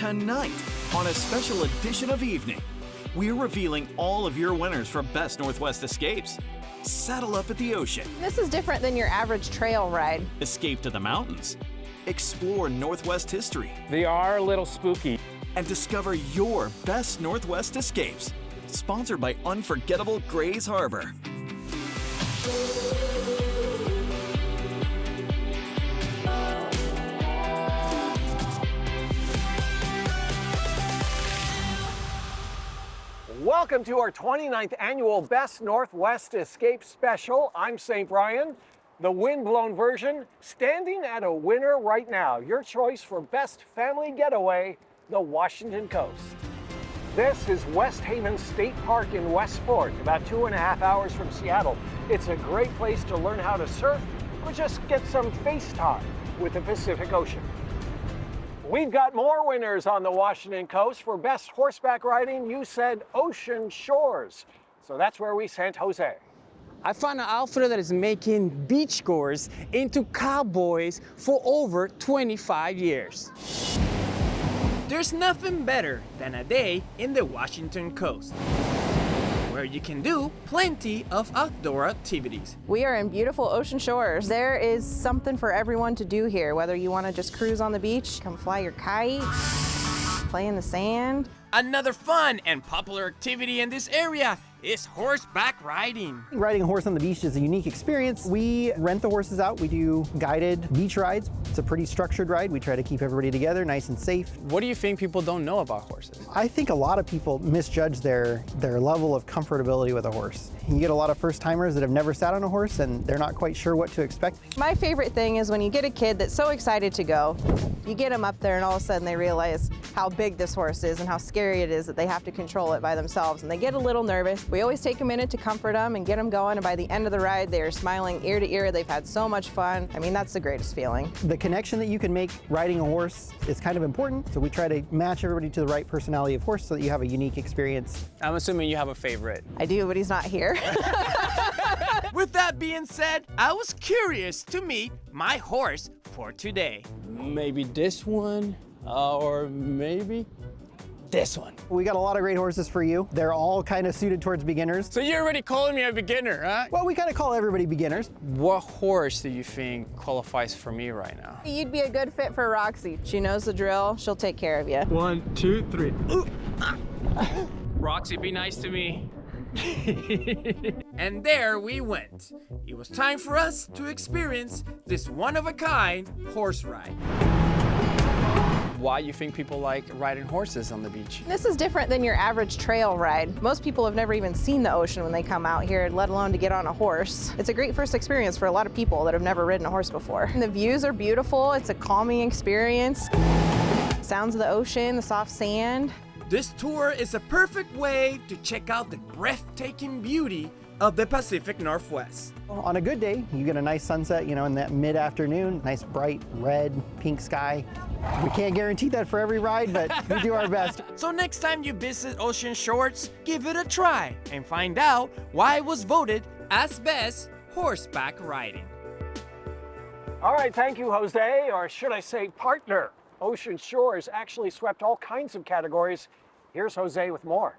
tonight, on a special edition of Evening, we're revealing all of your winners for Best Northwest Escapes. Saddle up at the ocean. This is different than your average trail ride. Escape to the mountains. Explore Northwest history. They are a little spooky. And discover your Best Northwest Escapes. Sponsored by Unforgettable Grays Harbor. Welcome to our 29th annual Best Northwest Escape Special. I'm St. Brian, the wind-blown version, standing at a winner right now. Your choice for Best Family Getaway, the Washington Coast. This is West Haven State Park in Westport, about 2.5 hours from Seattle. It's a great place to learn how to surf or just get some face time with the Pacific Ocean. We've got more winners on the Washington Coast. For Best Horseback Riding, you said Ocean Shores. So that's where we sent Jose. I found an outfitter that is making beachgoers into cowboys for over 25 years. There's nothing better than a day in the Washington Coast, where you can do plenty of outdoor activities. We are in beautiful ocean shores. There is something for everyone to do here, whether you want to just cruise on the beach, come fly your kite, play in the sand. Another fun and popular activity in this area is horseback riding. Riding a horse on the beach is a unique experience. We rent the horses out. We do guided beach rides. It's a pretty structured ride. We try to keep everybody together, nice and safe. What do you think people don't know about horses? I think a lot of people misjudge their level of comfortability with a horse. You get a lot of first-timers that have never sat on a horse and they're not quite sure what to expect. My favorite thing is when you get a kid that's so excited to go, you get them up there and all of a sudden they realize how big this horse is and how scary it is that they have to control it by themselves, and they get a little nervous. We always take a minute to comfort them and get them going, and by the end of the ride, they are smiling ear to ear. They've had so much fun. I mean, that's the greatest feeling. The connection that you can make riding a horse is kind of important, so we try to match everybody to the right personality of horse so that you have a unique experience. I'm assuming you have a favorite. I do, but he's not here. With that being said, I was curious to meet my horse for today. Maybe this one, or maybe this one. We got a lot of great horses for you. They're all kind of suited towards beginners. So you're already calling me a beginner, huh? Well, we kind of call everybody beginners. What horse do you think qualifies for me right now? You'd be a good fit for Roxy. She knows the drill. She'll take care of you. 1, 2, 3. Ooh. Roxy, be nice to me. And there we went. It was time for us to experience this one-of-a-kind horse ride. Why you think people like riding horses on the beach? This is different than your average trail ride. Most people have never even seen the ocean when they come out here, let alone to get on a horse. It's a great first experience for a lot of people that have never ridden a horse before. And the views are beautiful. It's a calming experience. Sounds of the ocean, the soft sand. This tour is a perfect way to check out the breathtaking beauty of the Pacific Northwest. On a good day, you get a nice sunset, you know, in that mid-afternoon, nice bright red, pink sky. We can't guarantee that for every ride, but we do our best. So next time you visit Ocean Shores, give it a try and find out why it was voted as best horseback riding. All right, thank you, Jose, or should I say partner. Ocean Shores actually swept all kinds of categories. Here's Jose with more.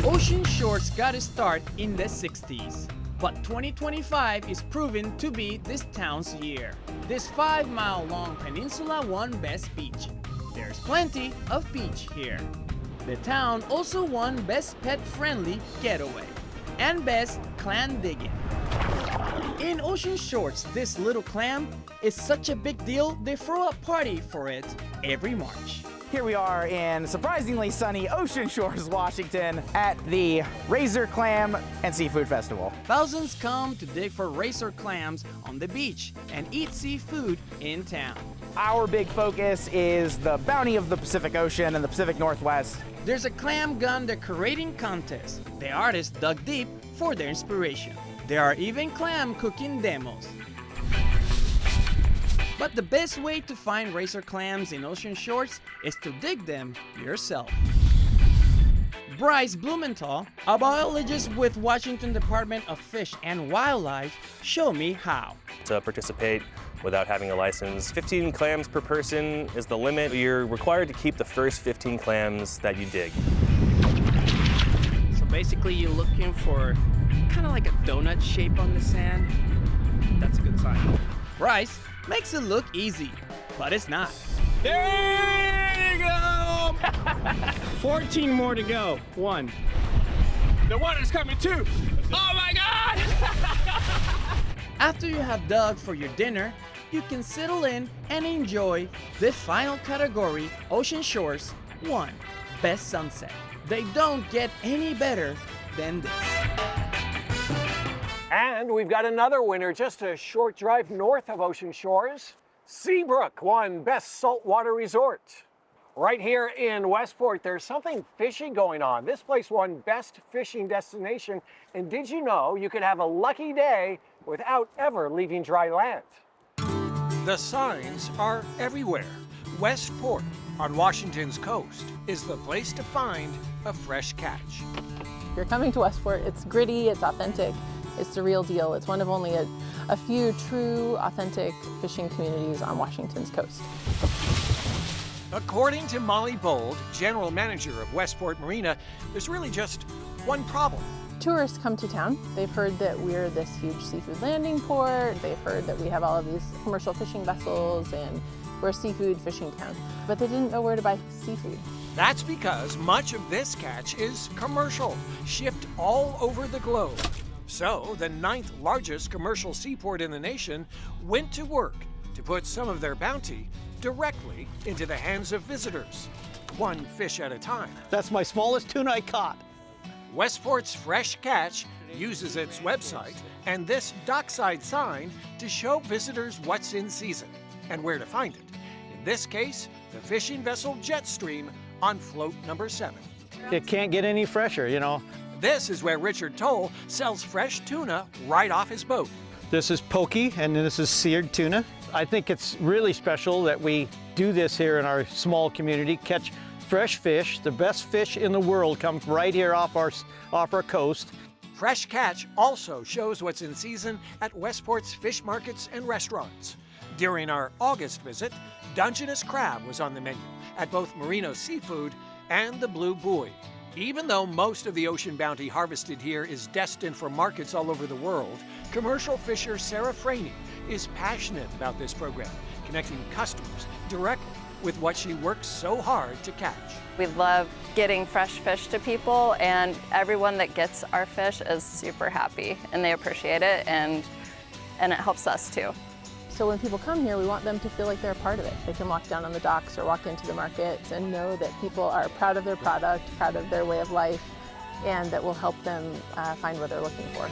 Ocean Shores got its start in the 60s, but 2025 is proven to be this town's year. This 5-mile-long peninsula won Best Beach. There's plenty of beach here. The town also won Best Pet-Friendly Getaway and Best Clam Digging. In Ocean Shores, this little clam is such a big deal, they throw a party for it every March. Here we are in surprisingly sunny Ocean Shores, Washington at the Razor Clam and Seafood Festival. Thousands come to dig for razor clams on the beach and eat seafood in town. Our big focus is the bounty of the Pacific Ocean and the Pacific Northwest. There's a clam gun decorating contest. The artists dug deep for their inspiration. There are even clam cooking demos. But the best way to find razor clams in Ocean Shores is to dig them yourself. Bryce Blumenthal, a biologist with Washington Department of Fish and Wildlife, showed me how. To participate without having a license. 15 clams per person is the limit. You're required to keep the first 15 clams that you dig. So basically you're looking for kind of like a donut shape on the sand. That's a good sign. Bryce makes it look easy, but it's not. There you go! 14 more to go. 1. The water's coming too. Oh my God! After you have dug for your dinner, you can settle in and enjoy the final category, Ocean Shores 1, Best Sunset. They don't get any better than this. And we've got another winner just a short drive north of Ocean Shores. Seabrook won Best Saltwater Resort. Right here in Westport, there's something fishy going on. This place won Best Fishing Destination. And did you know you could have a lucky day without ever leaving dry land? The signs are everywhere. Westport on Washington's coast is the place to find a fresh catch. If you're coming to Westport, it's gritty, it's authentic, it's the real deal. It's one of only a few true, authentic fishing communities on Washington's coast. According to Molly Bold, general manager of Westport Marina, there's really just one problem. Tourists come to town. They've heard that we're this huge seafood landing port. They've heard that we have all of these commercial fishing vessels and we're a seafood fishing town. But they didn't know where to buy seafood. That's because much of this catch is commercial, shipped all over the globe. So the 9th largest commercial seaport in the nation went to work to put some of their bounty directly into the hands of visitors, one fish at a time. That's my smallest tuna I caught. Westport's Fresh Catch uses its website and this dockside sign to show visitors what's in season and where to find it. In this case, the fishing vessel Jetstream on float number 7. It can't get any fresher, you know. This is where Richard Toll sells fresh tuna right off his boat. This is pokey and this is seared tuna. I think it's really special that we do this here in our small community, catch fresh fish. The best fish in the world come right here off our coast. Fresh Catch also shows what's in season at Westport's fish markets and restaurants. During our August visit, Dungeness crab was on the menu at both Marino Seafood and the Blue Buoy. Even though most of the ocean bounty harvested here is destined for markets all over the world, commercial fisher Sarah Franey is passionate about this program, connecting customers directly with what she works so hard to catch. We love getting fresh fish to people, and everyone that gets our fish is super happy and they appreciate it, and it helps us too. So when people come here, we want them to feel like they're a part of it. They can walk down on the docks or walk into the markets and know that people are proud of their product, proud of their way of life, and that will help them find what they're looking for.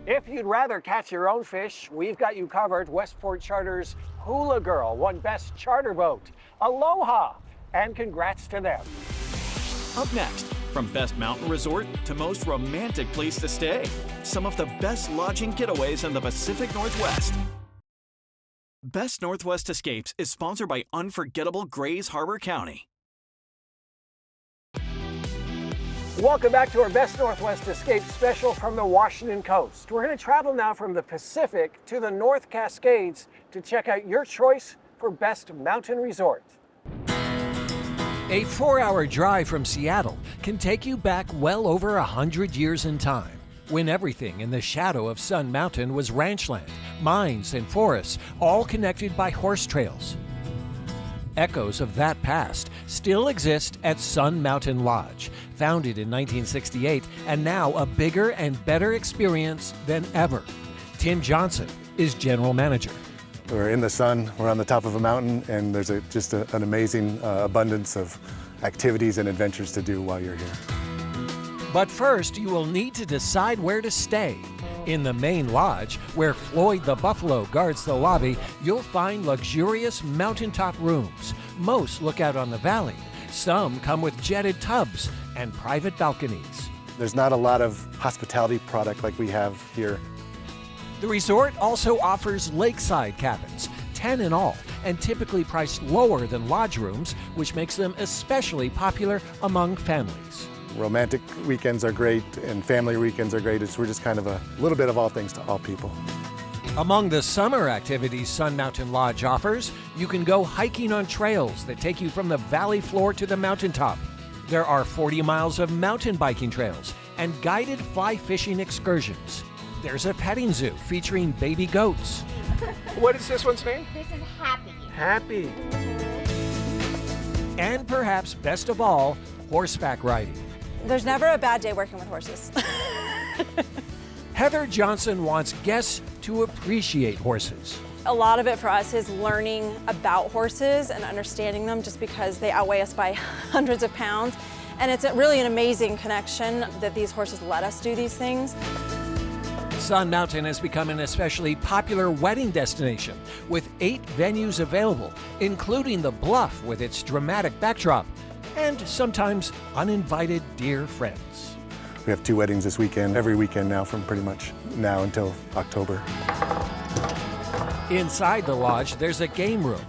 If you'd rather catch your own fish, we've got you covered. Westport Charter's Hula Girl won Best Charter Boat. Aloha, and congrats to them. Up next, from best mountain resort to most romantic place to stay, some of the best lodging getaways in the Pacific Northwest. Best Northwest Escapes is sponsored by unforgettable Grays Harbor County. Welcome back to our Best Northwest Escape special from the Washington coast. We're going to travel now from the Pacific to the North Cascades to check out your choice for Best Mountain Resort. A 4-hour drive from Seattle can take you back well over 100 years in time, when everything in the shadow of Sun Mountain was ranchland, mines, and forests, all connected by horse trails. Echoes of that past still exist at Sun Mountain Lodge, founded in 1968 and now a bigger and better experience than ever. Tim Johnson is general manager. We're in the sun, we're on the top of a mountain, and there's just an amazing abundance of activities and adventures to do while you're here. But first, you will need to decide where to stay. In the main lodge, where Floyd the Buffalo guards the lobby, you'll find luxurious mountaintop rooms. Most look out on the valley. Some come with jetted tubs and private balconies. There's not a lot of hospitality product like we have here. The resort also offers lakeside cabins, 10 in all, and typically priced lower than lodge rooms, which makes them especially popular among families. Romantic weekends are great and family weekends are great. We're just kind of a little bit of all things to all people. Among the summer activities Sun Mountain Lodge offers, you can go hiking on trails that take you from the valley floor to the mountaintop. There are 40 miles of mountain biking trails and guided fly fishing excursions. There's a petting zoo featuring baby goats. What is this one's name? This is Happy. Happy. And perhaps best of all, horseback riding. There's never a bad day working with horses. Heather Johnson wants guests to appreciate horses. A lot of it for us is learning about horses and understanding them just because they outweigh us by hundreds of pounds. And it's really an amazing connection that these horses let us do these things. Sun Mountain has become an especially popular wedding destination with 8 venues available, including the Bluff with its dramatic backdrop, and sometimes uninvited dear friends. We have 2 weddings this weekend, every weekend now from pretty much now until October. Inside the lodge, there's a game room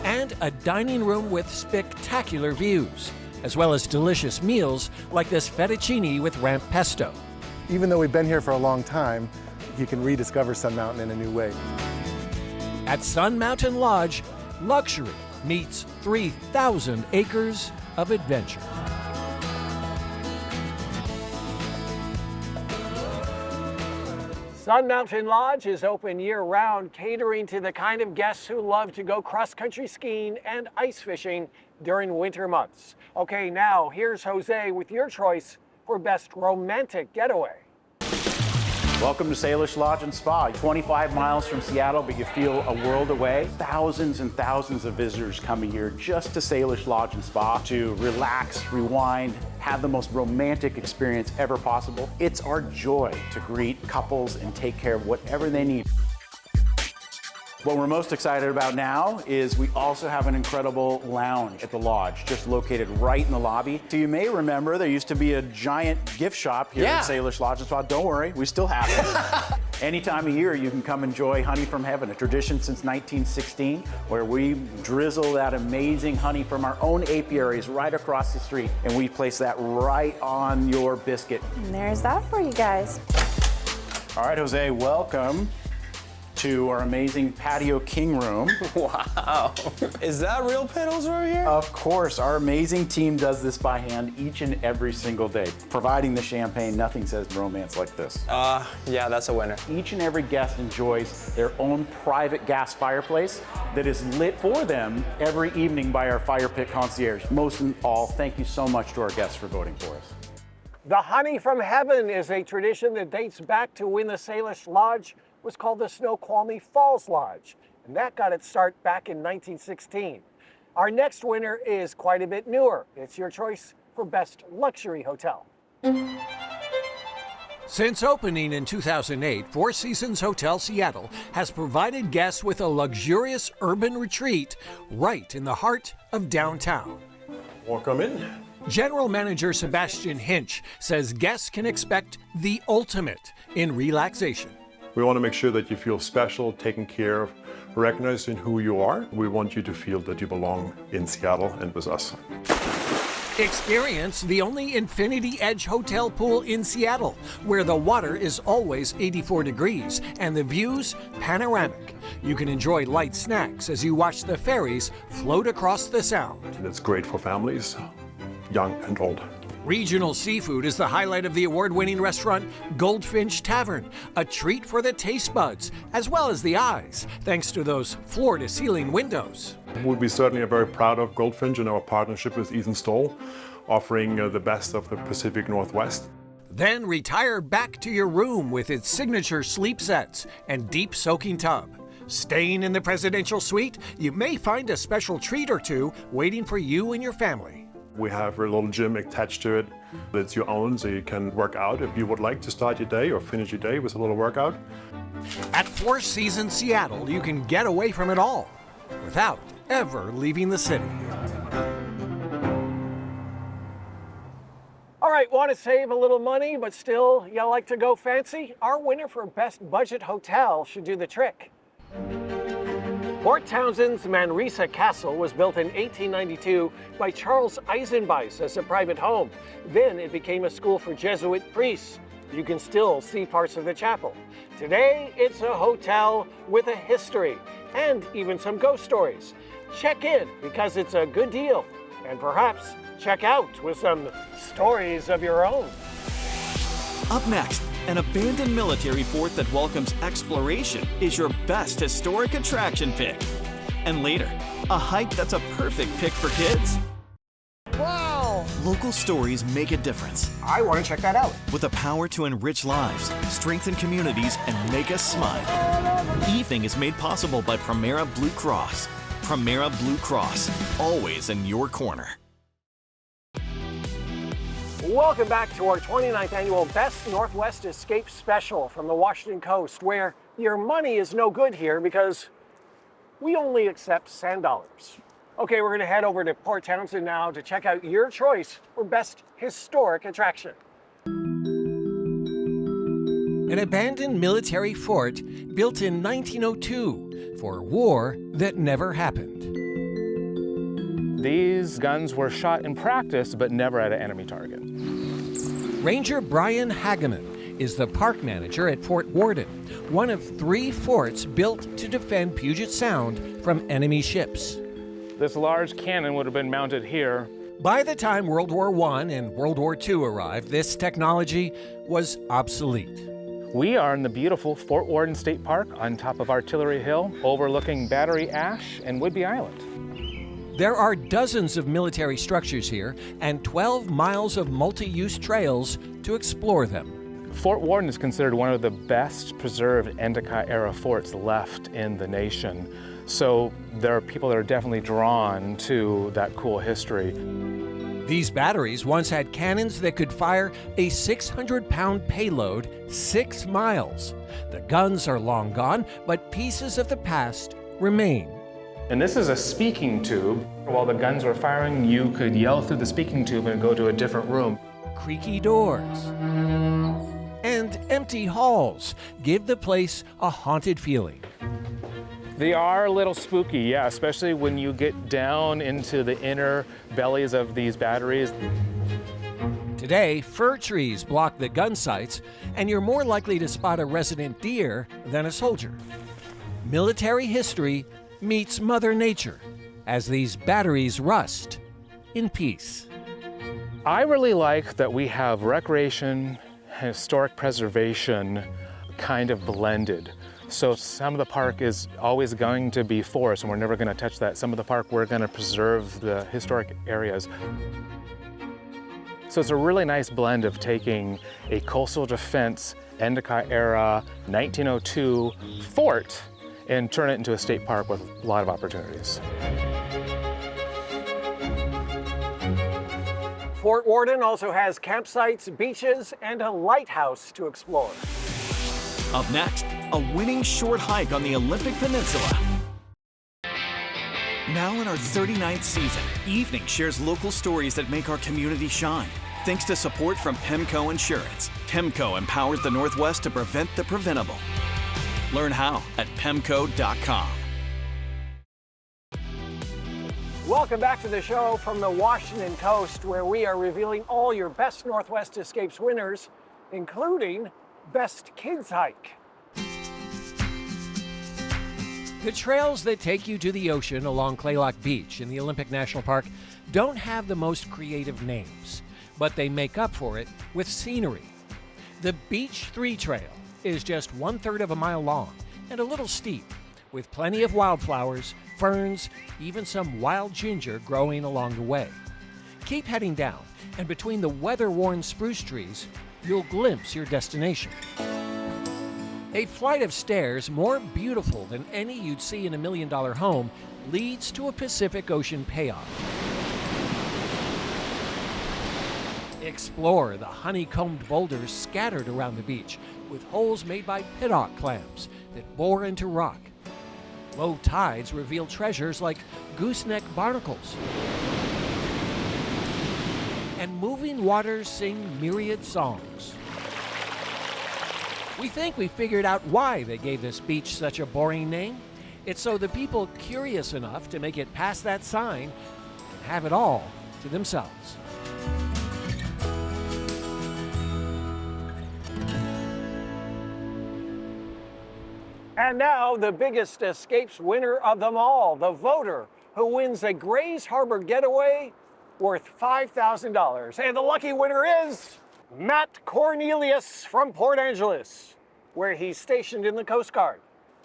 and a dining room with spectacular views, as well as delicious meals like this fettuccine with ramp pesto. Even though we've been here for a long time, you can rediscover Sun Mountain in a new way. At Sun Mountain Lodge, luxury meets 3,000 acres of adventure. Sun Mountain Lodge is open year-round, catering to the kind of guests who love to go cross-country skiing and ice fishing during winter months. Okay, now here's Jose with your choice for best romantic getaway. Welcome to Salish Lodge and Spa, 25 miles from Seattle, but you feel a world away. Thousands and thousands of visitors coming here just to Salish Lodge and Spa to relax, rewind, have the most romantic experience ever possible. It's our joy to greet couples and take care of whatever they need. What we're most excited about now is we also have an incredible lounge at the lodge, just located right in the lobby. So you may remember there used to be a giant gift shop here at Salish Lodge and Spa. Don't worry, we still have it. Any time of year, you can come enjoy honey from heaven, a tradition since 1916, where we drizzle that amazing honey from our own apiaries right across the street, and we place that right on your biscuit. And there's that for you guys. All right, Jose, welcome to our amazing patio king room. Wow. Is that real pedals over here? Of course, our amazing team does this by hand each and every single day. Providing the champagne, nothing says romance like this. Yeah, that's a winner. Each and every guest enjoys their own private gas fireplace that is lit for them every evening by our fire pit concierge. Most of all, thank you so much to our guests for voting for us. The honey from heaven is a tradition that dates back to when the Salish Lodge was called the Snoqualmie Falls Lodge, and that got its start back in 1916. Our next winner is quite a bit newer. It's your choice for Best Luxury Hotel. Since opening in 2008, Four Seasons Hotel Seattle has provided guests with a luxurious urban retreat right in the heart of downtown. Welcome in. General Manager Sebastian Hinch says guests can expect the ultimate in relaxation. We want to make sure that you feel special, taken care of, recognizing who you are. We want you to feel that you belong in Seattle and with us. Experience the only Infinity Edge hotel pool in Seattle, where the water is always 84 degrees and the views panoramic. You can enjoy light snacks as you watch the ferries float across the Sound. And it's great for families, young and old. Regional seafood is the highlight of the award-winning restaurant Goldfinch Tavern, a treat for the taste buds as well as the eyes, thanks to those floor-to-ceiling windows. We certainly are very proud of Goldfinch and our partnership with Ethan Stoll, offering the best of the Pacific Northwest. Then retire back to your room with its signature sleep sets and deep soaking tub. Staying in the presidential suite, you may find a special treat or two waiting for you and your family. We have a little gym attached to it that's your own, so you can work out if you would like to start your day or finish your day with a little workout. At Four Seasons Seattle, you can get away from it all without ever leaving the city. All right, want to save a little money, but still you like to go fancy? Our winner for Best Budget Hotel should do the trick. Port Townsend's Manresa Castle was built in 1892 by Charles Eisenbeis as a private home. Then it became a school for Jesuit priests. You can still see parts of the chapel. Today, it's a hotel with a history and even some ghost stories. Check in because it's a good deal, and perhaps check out with some stories of your own. Up next, an abandoned military fort that welcomes exploration is your best historic attraction pick. And later, a hike that's a perfect pick for kids. Wow! Local stories make a difference. I want to check that out. With the power to enrich lives, strengthen communities, and make us smile. Evening is made possible by Primera Blue Cross. Primera Blue Cross, always in your corner. Welcome back to our 29th annual Best Northwest Escape Special from the Washington Coast, where your money is no good here because we only accept sand dollars. Okay, we're going to head over to Port Townsend now to check out your choice for Best Historic Attraction. An abandoned military fort built in 1902 for a war that never happened. These guns were shot in practice, but never at an enemy target. Ranger Brian Hageman is the park manager at Fort Worden, one of 3 forts built to defend Puget Sound from enemy ships. This large cannon would have been mounted here. By the time World War I and World War II arrived, this technology was obsolete. We are in the beautiful Fort Worden State Park on top of Artillery Hill, overlooking Battery Ash and Whidbey Island. There are dozens of military structures here and 12 miles of multi-use trails to explore them. Fort Worden is considered one of the best preserved Endicott-era forts left in the nation. So there are people that are definitely drawn to that cool history. These batteries once had cannons that could fire a 600-pound payload 6 miles. The guns are long gone, but pieces of the past remain. And this is a speaking tube. While the guns were firing, you could yell through the speaking tube and go to a different room. Creaky doors and empty halls give the place a haunted feeling. They are a little spooky, yeah, especially when you get down into the inner bellies of these batteries. Today, fir trees block the gun sights, and you're more likely to spot a resident deer than a soldier. Military history meets Mother Nature as these batteries rust in peace. I really like that we have recreation and historic preservation kind of blended. So some of the park is always going to be forest and we're never going to touch that. Some of the park we're going to preserve the historic areas. So it's a really nice blend of taking a coastal defense Endicott era 1902 fort and turn it into a state park with a lot of opportunities. Fort Worden also has campsites, beaches, and a lighthouse to explore. Up next, a winning short hike on the Olympic Peninsula. Now in our 39th season, Evening shares local stories that make our community shine. Thanks to support from PEMCO Insurance. PEMCO empowers the Northwest to prevent the preventable. Learn how at PEMCO.com. Welcome back to the show from the Washington Coast, where we are revealing all your Best Northwest Escapes winners, including Best Kids Hike. The trails that take you to the ocean along Claylock Beach in the Olympic National Park don't have the most creative names, but they make up for it with scenery. The Beach 3 Trail is just 1/3 of a mile long and a little steep, with plenty of wildflowers, ferns, even some wild ginger growing along the way. Keep heading down, and between the weather-worn spruce trees, you'll glimpse your destination. A flight of stairs more beautiful than any you'd see in $1 million home leads to a Pacific Ocean payoff. Explore the honeycombed boulders scattered around the beach, with holes made by pittock clams that bore into rock. Low tides reveal treasures like gooseneck barnacles. And moving waters sing myriad songs. We think we figured out why they gave this beach such a boring name. It's so the people curious enough to make it past that sign have it all to themselves. And now the biggest escapes winner of them all, the voter who wins a Grays Harbor getaway worth $5,000. And the lucky winner is Matt Cornelius from Port Angeles, where he's stationed in the Coast Guard.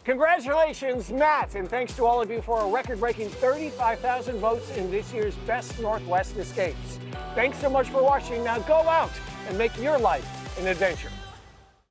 Congratulations, Matt, and thanks to all of you for a record-breaking 35,000 votes in this year's Best Northwest Escapes. Thanks so much for watching. Now go out and make your life an adventure.